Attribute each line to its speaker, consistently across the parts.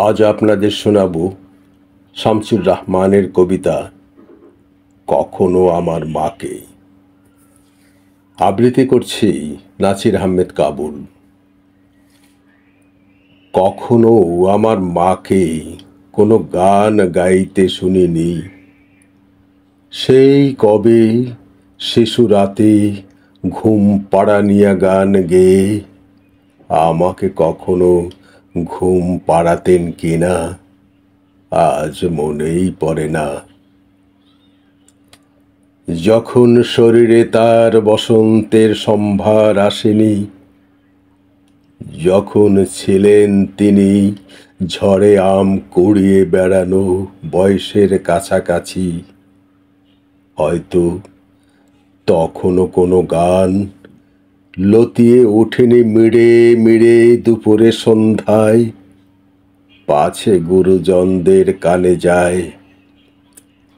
Speaker 1: আজ আপনাদের শোনাব শামসুর রাহমানের কবিতা কখনো আমার মাকে। আবৃত্তি করছি নাসির আহমেদ কাবুল। কখনো আমার মাকে কোনো গান গাইতে শুনিনি, সেই কবে শিশু রাতে ঘুম পাড়ানিয়া গান গেয়ে আমাকে কখনো ঘুম পাড়াতেন কিনা আজ মনেই পড়ে না। যখন শরীরে তার বসন্তের সম্ভার আসেনি, যখন ছিলেন তিনি ঝড়ে আম কুড়িয়ে বেড়ানো বয়সের কাছাকাছি, হয়তো তখনও কোনো গান লতিয়ে ওঠেনি মিড়ে মিড়ে দুপুরে সন্ধ্যায়, পাছে গুরুজনদের কানে যায়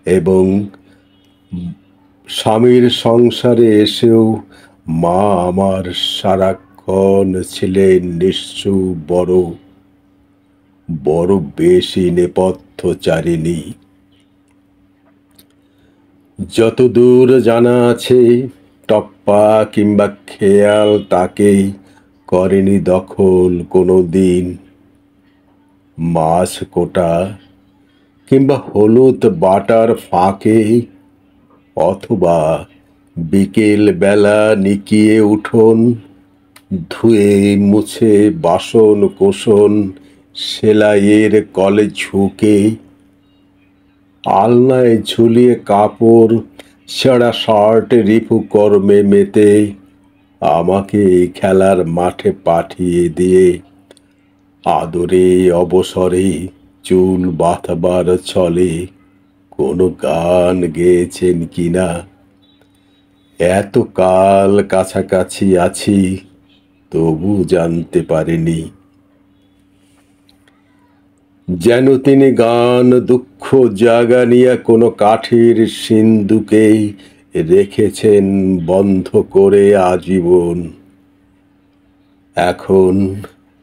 Speaker 1: এবং স্বামীর সংসারে এসেও মা আমার সারাক্ষণ ছিলেন নিশ্চুপ, বড় বেশি নেপথ্যচারিণী। যতদূর জানা আছে টপ্পা কিংবা খেয়াল তাকে করেনি দখল কোনো দিন। মাছ কোটা কিংবা হলুদ বাটার ফাঁকে অথবা বিকেল বেলা নিকিয়ে উঠোন ধুয়ে মুছে বাসন কোসন সেলাইয়ের কলে ঝুঁকে আলনায় ঝুলিয়ে কাপড় ছেঁড়া শার্ট রিপু কর্মে মেতে আমাকে খেলার মাঠে পাঠিয়ে দিয়ে আদরে অবসরে চুল বাঁধবার ছলে কোনো গান গেয়েছেন কিনা। এত কাল কাছাকাছি আছি তবু জানতে পারিনি, যেন তিনি গান দুঃখ জাগানিয়া কোনো কাঠের সিন্ধুকেই রেখেছেন বন্ধ করে আজীবন। এখন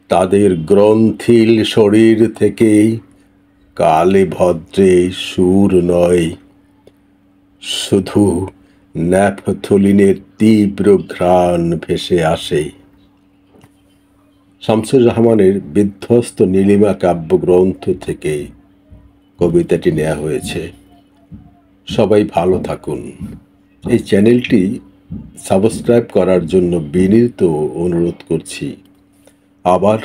Speaker 1: তাদের গ্রন্থিল শরীর থেকে কালে ভদ্রে সুর নয়, শুধু ন্যাপথলিনের তীব্র ঘ্রাণ ভেসে আসে। শামসুর রাহমানের বিধ্বস্ত নীলিমা কাব্যগ্রন্থ থেকে কবিতাটি নেওয়া হয়েছে। সবাই ভালো থাকুন। এই চ্যানেলটি সাবস্ক্রাইব করার জন্য বিনীত অনুরোধ করছি। আবার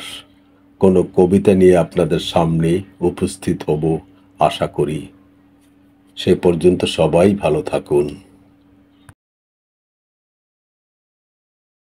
Speaker 1: কোনো কবিতা নিয়ে আপনাদের সামনে উপস্থিত হব আশা করি। সে পর্যন্ত সবাই ভালো থাকুন।